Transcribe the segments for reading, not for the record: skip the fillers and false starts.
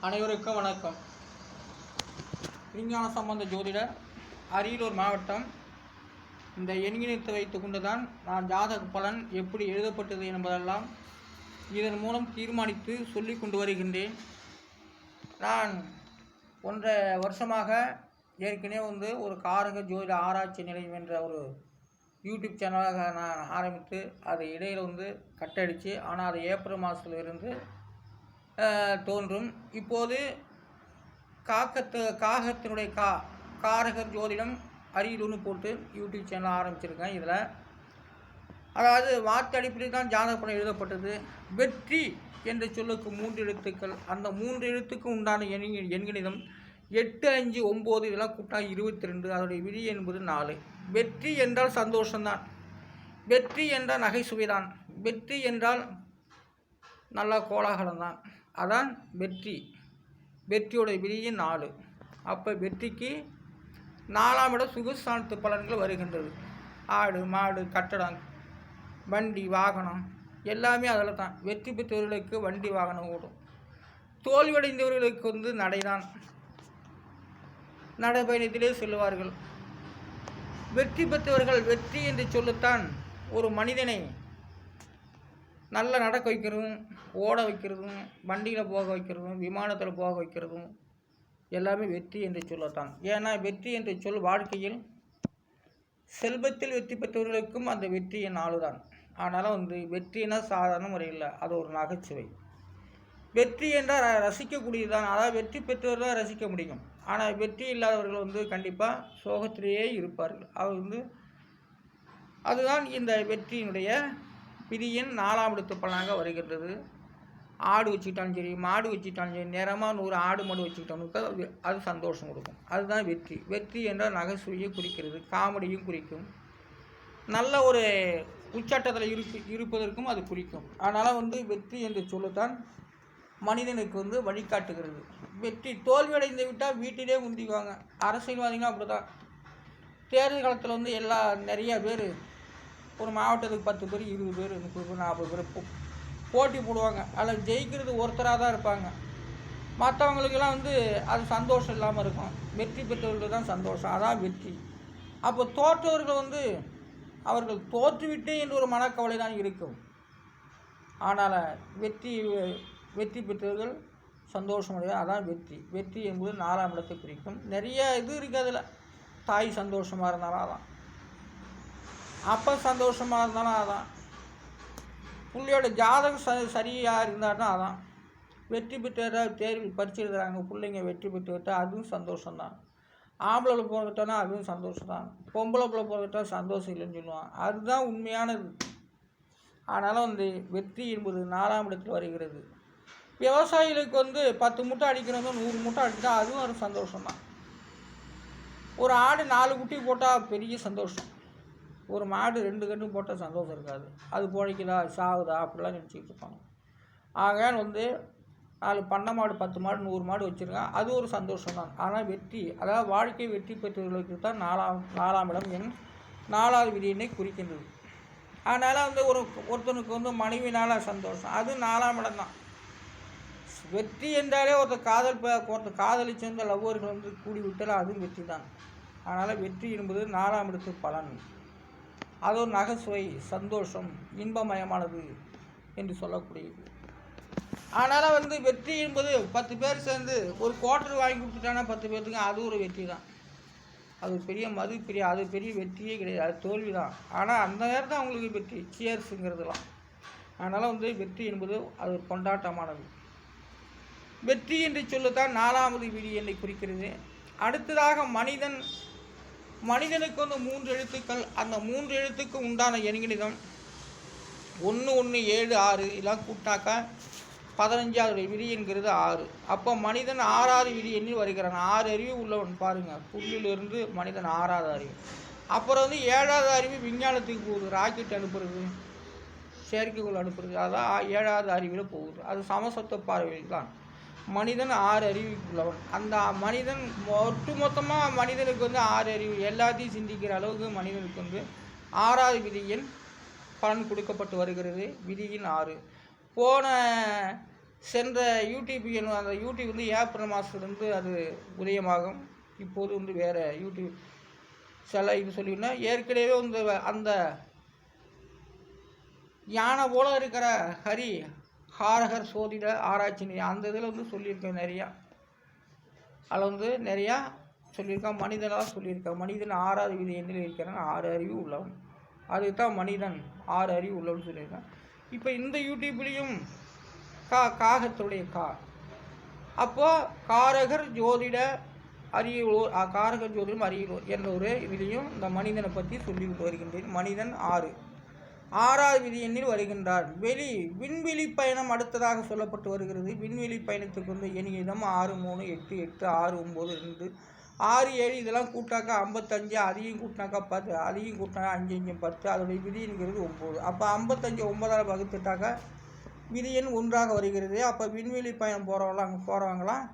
அனைவருக்கும் வணக்கம். விஞ்ஞான சம்பந்த ஜோதிடர், அரியலூர் மாவட்டம். இந்த எண்கிணித்து வைத்து கொண்டுதான் நான் ஜாதக பலன் எப்படி எழுதப்பட்டது என்பதெல்லாம் இதன் மூலம் தீர்மானித்து சொல்லி கொண்டு வருகின்றேன். நான் 1.5 வருஷமாக ஏற்கனவே ஒரு காரக ஜோதிட ஆராய்ச்சி நிலையம் என்ற ஒரு யூடியூப் சேனலாக நான் ஆரம்பித்து அதை இடையில் கட்டடித்து, ஆனால் அது ஏப்ரல் மாதத்தில் இருந்து தோன்றும். இப்போது காகத்தினுடைய காரகர் ஜோதிடம் அரியலூர்னு போட்டு யூடியூப் சேனல் ஆரம்பிச்சிருக்கேன். இதில் அதாவது வார்த்தை அடிப்படையில் தான் ஜாதக பலன் எழுதப்பட்டது. வெற்றி என்ற சொல்லுக்கு 3 எழுத்துக்கள். அந்த 3 எழுத்துக்கு உண்டான எண்கணிதம் 8, 5, 9 இதெல்லாம் கூட்டா 22. அதோடைய விதி என்பது 4. வெற்றி என்றால் சந்தோஷம்தான். வெற்றி என்றால் நகைச்சுவைதான். வெற்றி என்றால் நல்லா கோலாகலம் தான். அதான் வெற்றி. வெற்றியோடைய விதியின் 4. அப்போ வெற்றிக்கு 4ஆம் இடம் சுகஸ்தானத்து பலன்கள் வருகின்றது. ஆடு மாடு கட்டடம் வண்டி வாகனம் எல்லாமே அதில் தான். வெற்றி பெற்றவர்களுக்கு வண்டி வாகனம் ஓடும். தோல்வியடைந்தவர்களுக்கு நடைதான். நடைபயணத்திலே செல்வார்கள். வெற்றி பெற்றவர்கள் வெற்றி என்று சொல்லத்தான் ஒரு மனிதனை நல்லா நடக்க வைக்கிறதும், ஓட வைக்கிறதும், வண்டியில் போக வைக்கிறதும், விமானத்தில் போக வைக்கிறதும் எல்லாமே வெற்றி என்று சொல்லத்தான். ஏன்னா வெற்றி என்று சொல் வாழ்க்கையில் செல்வத்தில் வெற்றி பெற்றவர்களுக்கும் அந்த வெற்றியின் 4 தான். ஆனாலும் வெற்றினா சாதாரண முறையில் அது ஒரு நகைச்சுவை. வெற்றி என்றால் ரசிக்கக்கூடியதுதான். அதாவது வெற்றி பெற்றவர் தான் ரசிக்க முடியும். ஆனால் வெற்றி இல்லாதவர்கள் கண்டிப்பாக சோகத்திலேயே இருப்பார்கள். அவர் அதுதான் இந்த வெற்றியினுடைய விதியின் 4ஆம் இடத்து பலனாக வருகின்றது. ஆடு வச்சுக்கிட்டாலும் சரி, மாடு வச்சுக்கிட்டாலும் சரி, நேரமாக 100 ஆடு மாடு வச்சுக்கிட்டோம்னுக்கு அது சந்தோஷம் கொடுக்கும். அதுதான் வெற்றி. வெற்றி என்றால் நகைச்சுவையை குறிக்கிறது, காமெடியும் குறிக்கும், நல்ல ஒரு உச்சாட்டத்தில் இருப்பதற்கும் அது குறிக்கும். அதனால் வெற்றி என்று சொல்லத்தான் மனிதனுக்கு வழிகாட்டுகிறது. வெற்றி தோல்வியடைந்து விட்டால் வீட்டிலே முந்திக்குவாங்க. அரசியல்வாதிகளும் அப்படி தான். தேர்தல் காலத்தில் நிறையா பேர் ஒரு மாவட்டத்துக்கு 10 பேர் 20 பேர் 30 பேர் 40 பேர் போட்டி போடுவாங்க. அதில் ஜெயிக்கிறது ஒருத்தராக தான் இருப்பாங்க. மற்றவங்களுக்கெல்லாம் அது சந்தோஷம் இல்லாமல் இருக்கும். வெற்றி பெற்றவர்களுக்கு தான் சந்தோஷம். அதான் வெற்றி. அப்போ தோற்றவர்கள் அவர்கள் தோற்றுவிட்டே என்று ஒரு மனக்கவலை தான் இருக்கும். ஆனால் வெற்றி பெற்றவர்கள் சந்தோஷமடைய அதான் வெற்றி. வெற்றி என்பது 4ஆம் இடத்தை குறிக்கும். நிறைய இருக்குது அதில். தாய் சந்தோஷமாக இருந்தாலும் அதான், அப்பா சந்தோஷமாக இருந்தாலும் அதான், பிள்ளையோட ஜாதகம் சரியாக இருந்தாலும் அதான். வெற்றி பெற்ற தேர்வில் பரிசு எழுதுகிறாங்க பிள்ளைங்க வெற்றி பெற்றுவிட்டால் அதுவும் சந்தோஷம்தான். ஆம்பளை பிறந்துட்டோன்னா அதுவும் சந்தோஷம் தான். பொம்பளை பிள்ளை பிறந்துட்டால் சந்தோஷம் இல்லைன்னு சொல்லுவான். அதுதான் உண்மையானது. ஆனாலும் வெற்றி என்பது 4ஆம் இடத்தில் வருகிறது. விவசாயிகளுக்கு 10 மூட்டை அடிக்கிறவங்க 100 மூட்டை அடித்தா அதுவும் ஒரு சந்தோஷம்தான். ஒரு ஆடு 4 குட்டி போட்டால் பெரிய சந்தோஷம். ஒரு மாடு 2 கன்று போட்டால் சந்தோஷம் இருக்காது. அது பிழைக்குதா சாகுதா அப்படிலாம் நினச்சிக்கிட்டு இருப்பாங்க. ஆகையால் 4 பண்ணை மாடு 10 மாடு 100 மாடு வச்சுருக்கான், அது ஒரு சந்தோஷம் தான். ஆனால் வெற்றி, அதாவது வாழ்க்கை வெற்றி பெற்றவர்களுக்கு தான் 4ஆம் இடம் எண் 4வது விதியினை குறிக்கின்றது. அதனால் ஒருத்தனுக்கு மனைவினால் சந்தோஷம், அது 4ஆம் இடம் தான். வெற்றி என்றாலே ஒருத்தர் காதலிச்சு லவ்வர்கள் கூடி விட்டால் அதுவும் வெற்றி தான். அதனால் வெற்றி என்பது 4ஆம் இடத்து பலன். அது ஒரு நகைச்சுவை, சந்தோஷம், இன்பமயமானது என்று சொல்லக்கூடியது. அதனால் வெற்றி என்பது 10 பேர் சேர்ந்து ஒரு குவார்ட்டர் வாங்கி கொடுத்துட்டானா 10 பேர்த்துக்கு அது ஒரு வெற்றி தான். அது பெரிய அது பெரிய வெற்றியே கிடையாது, அது தோல்வி தான். ஆனால் அந்த நேரத்தில் அவங்களுக்கு வெற்றி சியர்ஸுங்கிறதுலாம். அதனால் வெற்றி என்பது அது ஒரு கொண்டாட்டமானது. வெற்றி என்று சொல்லத்தான் 4வது விதி என்னை குறிக்கிறது. அடுத்ததாக மனிதனுக்கு 3 எழுத்துக்கள். அந்த 3 எழுத்துக்கு உண்டான எண்கணிதம் 1, 1, 7, 6 இதெல்லாம் கூட்டாக்கா 15வது விதி என்கிறது 6. அப்போ மனிதன் 6வது விதி எண்ணில் வருகிறான். 6 அறிவு உள்ளவன் பாருங்கள். புள்ளிலிருந்து மனிதன் 6வது அறிவு. அப்புறம் 7வது அறிவு விஞ்ஞானத்துக்கு போகுது. ராக்கெட் அனுப்புறது, செயற்கைக்கோள் அனுப்புறது, அதான் 7வது அறிவில் போகுது. அது சமசத்துவ பார்வையில் தான். மனிதன் 6 அறிவுக்குள்ளவன். அந்த மனிதன் ஒட்டுமொத்தமாக மனிதனுக்கு 6 அறிவு, எல்லாத்தையும் சிந்திக்கிற அளவுக்கு மனிதனுக்கு 6வது விதியின் பலன் கொடுக்கப்பட்டு வருகிறது. விதியின் 6. போன சென்ற யூடியூப் அந்த யூடியூப் வந்து ஏப்ரல் மாதத்துலேருந்து அது உதயமாகும். இப்போது வந்து வேறு யூடியூப் சில இது சொல்லினா ஏற்கனவே வந்து அந்த யானை போல இருக்கிற ஹரி ஹாரகர் சோதிட ஆராய்ச்சி அந்த இதில் வந்து சொல்லியிருக்கேன் நிறையா. அதில் வந்து நிறையா சொல்லியிருக்கான். மனிதனாக சொல்லியிருக்கான். மனிதன் 6வது விதி எண்ணில் இருக்கிறான், 6 அறிவு உள்ளவன். அதுக்கு தான் மனிதன் 6 அறிவு உள்ளவன் சொல்லியிருக்கான். இப்போ இந்த யூடியூப்லேயும் காகத்துடைய அப்போது காரகர் ஜோதிட அரியலூர் காரகர் ஜோதிடம் அரியலூர் என்ற ஒரு இதுலேயும் இந்த மனிதனை பற்றி சொல்லிவிட்டு வருகின்றேன். மனிதன் 6வது விதி எண்ணில் வருகின்றார். விண்வெளி பயணம் அடுத்ததாக சொல்லப்பட்டு வருகிறது. விண்வெளி பயணத்துக்கு வந்து எண்ணிடம் 6, 3, 8, 8, 6, 9, 2, 6, 7 இதெல்லாம் கூட்டாக்கா 55, அதையும் கூட்டினாக்கா 10, அதையும் கூட்டினாக்கா 5, 5, 10. அதோடைய விதி என்கிறது 9. அப்போ 55 9ஆல் வகுத்துட்டாக்கா விதி எண் 1ஆக வருகிறது. அப்போ விண்வெளி பயணம் போகிறவங்களாம்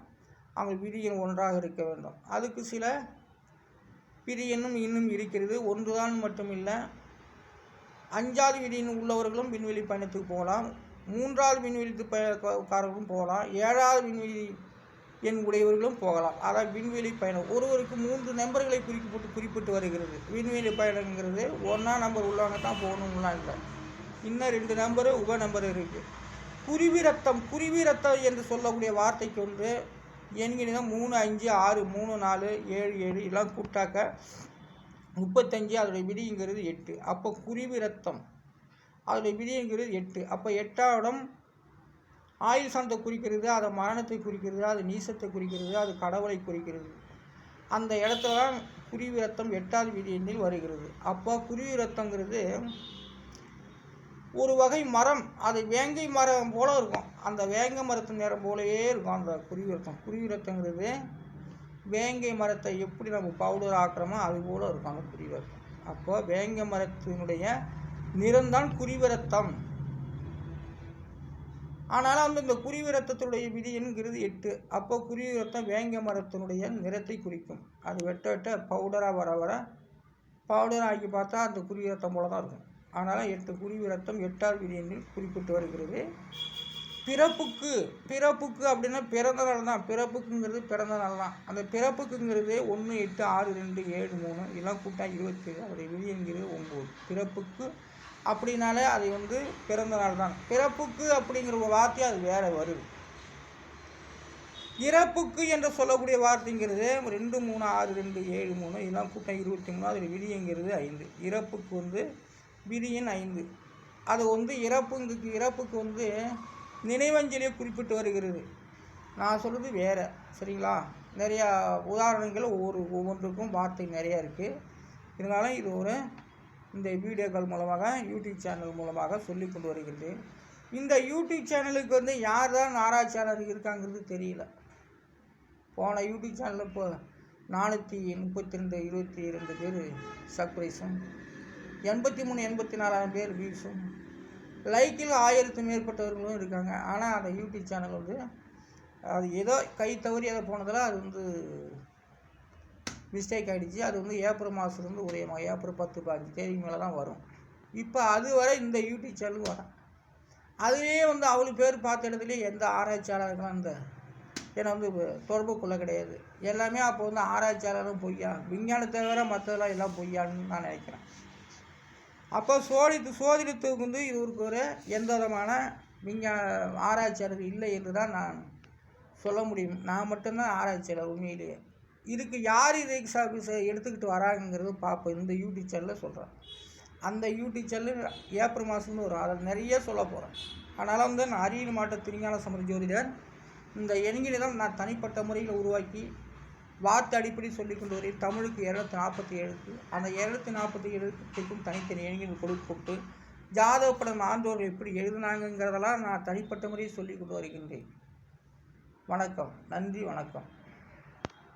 அவங்க விதி எண் 1ஆக இருக்க வேண்டும். அதுக்கு சில விதி எண்ணும் இன்னும் இருக்கிறது. 1 தான் மட்டும் இல்லை, 5வது விதி எண் உள்ளவர்களும் விண்வெளி பயணத்துக்கு போகலாம், 3வது விண்வெளி காரர்களும் போகலாம், 7வது விண்வெளி எண் உடையவர்களும் போகலாம். அதாவது விண்வெளி பயணம் ஒருவருக்கு 3 நம்பர்களை குறிப்பிட்டு வருகிறது. விண்வெளி பயணங்கிறது 1ஆம் நம்பர் உள்ளவங்க தான் போகணும்லாம் இல்லை, இன்னும் 2 நம்பரு உப நம்பர் இருக்குது. குருவி ரத்தம் என்று சொல்லக்கூடிய வார்த்தைக்கு வந்து எண்கிணிதான் 3, 5, 6, 3, 4, 7, 7 எல்லாம் கூட்டாக்க 35. அதோடைய விதிங்கிறது 8. அப்போ குருவி ரத்தம் அதோடைய விதிங்கிறது 8. அப்போ 8ஆம் இடம் ஆயுள் சாந்தத்தை குறிக்கிறது, அது மரணத்தை குறிக்கிறது, அது நீசத்தை குறிக்கிறது, அது கடவுளை குறிக்கிறது. அந்த இடத்துல தான் குருவி ரத்தம் 8வது விதி எண்ணில் வருகிறது. அப்போ குருவி ரத்தங்கிறது ஒரு வகை மரம், அது வேங்கை மரம் போல இருக்கும். அந்த வேங்கை மரத்து நேரம் போலவே இருக்கும் அந்த குருவி ரத்தம். குருவி ரத்தங்கிறது வேங்கை மரத்தை எப்படி நம்ம பவுடர் ஆக்குறோமோ அது போல இருக்கும் அந்த குருவி ரத்தம். அப்போ வேங்கை மரத்தினுடைய நிறம்தான் குருவி ரத்தம். ஆனாலும் வந்து இந்த குருவி ரத்தத்தினுடைய விதி என்கிறது 8. அப்போ குருவி ரத்தம் வேங்கை மரத்தினுடைய நிறத்தை குறிக்கும். அது வெட்ட பவுடராக வர பவுடர் ஆக்கி பார்த்தா அந்த குருவி ரத்தம் போல தான் இருக்கும். அதனால் 8 குருவி ரத்தம் 8வது விதி எண்ணில் குறிப்பிட்டு வருகிறது. பிறப்புக்கு அப்படின்னா பிறந்த நாள் தான். பிறப்புக்குங்கிறது பிறந்த நாள் தான். அந்த பிறப்புக்குங்கிறது 1, 8, 6, 2, 7, 3 இதெல்லாம் கூட்டா 27. அதோடைய விதி என்கிறது 9. பிறப்புக்கு அப்படின்னாலே அது வந்து பிறந்த நாள் தான். பிறப்புக்கு அப்படிங்கிற ஒரு வார்த்தை அது வேற வருது. இறப்புக்கு என்று சொல்லக்கூடிய வார்த்தைங்கிறது 2, 3, 6, 2, 7, 3 இதெல்லாம் கூட்டம் 23. அதில் விதிங்கிறது 5. இறப்புக்கு வந்து விதி எண் 5. அது வந்து இறப்புக்கு வந்து நினைவஞ்சலியை குறிப்பிட்டு வருகிறது. நான் சொல்கிறது வேறு, சரிங்களா? நிறையா உதாரணங்கள் ஒவ்வொன்றுக்கும் வார்த்தை நிறையா இருக்குது. இருந்தாலும் இது இந்த வீடியோக்கள் மூலமாக யூடியூப் சேனல் மூலமாக சொல்லி கொண்டு வருகின்றேன். இந்த யூடியூப் சேனலுக்கு வந்து யார் தான் ஆராய்ச்சியாளர் இருக்காங்கிறது தெரியல. போன யூடியூப் சேனலில் இப்போ 432 22 பேர் சப்ஸ்கிரைஸும் 83 84,000 பேர் வியூஸும் லைக்கில் 1000க்கு மேற்பட்டவர்களும் இருக்காங்க. ஆனால் அந்த யூடியூப் சேனல் வந்து அது ஏதோ கை தவறி அதை போனதில் அது வந்து மிஸ்டேக் ஆகிடுச்சு. அது வந்து ஏப்ரல் மாதத்துலேருந்து உதயமாக ஏப்ரல் 10, 15 தேதி மேலே தான் வரும். இப்போ அது வரை இந்த யூடியூப் சேனலுக்கு வரும். அதுவே வந்து அவ்வளோ பேர் பார்த்த இடத்துலேயே எந்த ஆராய்ச்சியாளர்களும் அந்த ஏன்னா வந்து தொடர்பு கொள்ள கிடையாது. எல்லாமே அப்போ வந்து ஆராய்ச்சியாளரும் பொய்யா, விஞ்ஞானத்தை தவிர மற்றதெல்லாம் எல்லாம் பொய்யான்னு நான் நினைக்கிறேன். அப்போ சோதிடத்துக்கு வந்து இதுக்கு ஒரு எந்த விதமான ஆராய்ச்சியாளர் இல்லை என்று தான் நான் சொல்ல முடியும். நான் மட்டும்தான் ஆராய்ச்சியாளர் உண்மையிலேயே. இதுக்கு யார் இதை எடுத்துக்கிட்டு வராங்கிறது பார்ப்போம். இந்த யூடியூப் சேனலில் சொல்கிறேன். அந்த யூடியூப் சேனல் ஏப்ரல் மாதம்னு வரும். அதில் நிறைய சொல்ல போகிறேன். அதனால் வந்து நான் அறியல் மாட்ட திருஞான சம்பந்த ஜோதிடர் இந்த எண்கிணிதம் நான் தனிப்பட்ட முறையில் உருவாக்கி வார்த்தை அடிப்படை சொல்லி கொண்டு வரேன். தமிழுக்கு 247, அந்த 247க்கும் தனித்தனி எண்கள் கொடுத்து ஜாதகப்படம் ஆண்டோர்கள் எப்படி எழுதுனாங்கிறதெல்லாம் நான் தனிப்பட்ட முறையில் சொல்லி கொண்டு வருகின்றேன். வணக்கம், நன்றி, வணக்கம்.